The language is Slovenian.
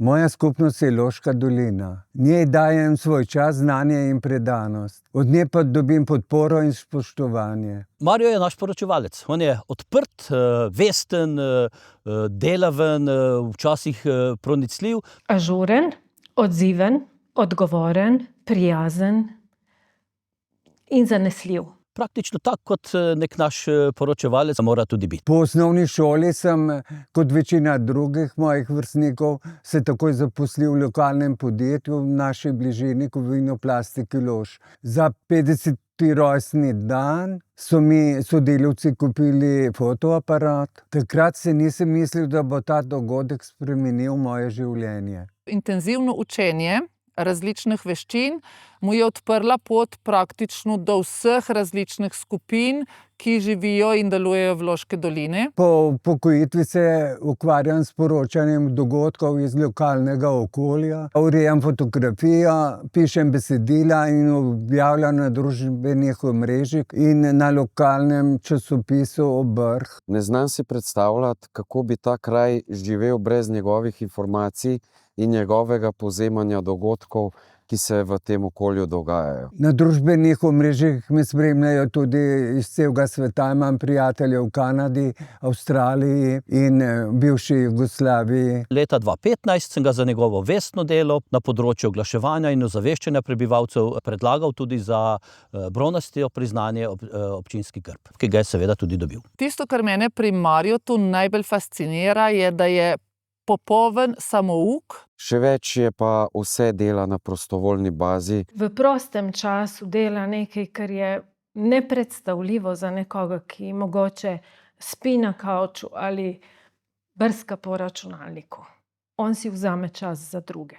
Moja skupnost je Loška dolina. Njej dajem svoj čas, znanje in predanost. Od nje pa dobim podporo in spoštovanje. Mario je naš poročevalec. On je odprt, vesten, delaven, včasih pronicljiv. Ažuren, odziven, odgovoren, prijazen in zanesljiv. Praktično tak, kot nek naš poročevalec mora tudi biti. Po osnovni šoli sem, kot večina drugih mojih vrstnikov, se takoj zaposlil v lokalnem podjetju v naši bližini Kovinoplastiki Lož. Za 50. rojstni dan so mi sodelavci kupili fotoaparat. Takrat se nisem mislil, da bo ta dogodek spremenil moje življenje. Intenzivno učenje različnih veščin mu je odprla pot praktično do vseh različnih skupin, ki živijo in delujejo v Loški dolini. Po upokojitvi se ukvarjam s poročanjem dogodkov iz lokalnega okolja, urejam fotografijo, pišem besedila in objavljam na družbenih omrežjih in na lokalnem časopisu Obrh. Ne znam si predstavljati, kako bi ta kraj živel brez njegovih informacij in njegovega povzemanja dogodkov, ki se v tem okolju dogajajo. Na družbenih omrežjih me spremljajo tudi iz celega sveta. Imam prijatelje v Kanadi, Avstraliji in bivši Jugoslaviji. Leta 2015 sem ga za njegovo vestno delo na področju oglaševanja in ozaveščanja prebivalcev predlagal tudi za bronasto priznanje občinski grb, ki ga je seveda tudi dobil. Tisto, kar mene pri Marjotu najbolj fascinira, je, da je popoln samouk. Še več je pa vse dela na prostovoljni bazi. V prostem času dela nekaj, kar je nepredstavljivo za nekoga, ki mogoče spi na kavču ali brska po računalniku. On si vzame čas za druge.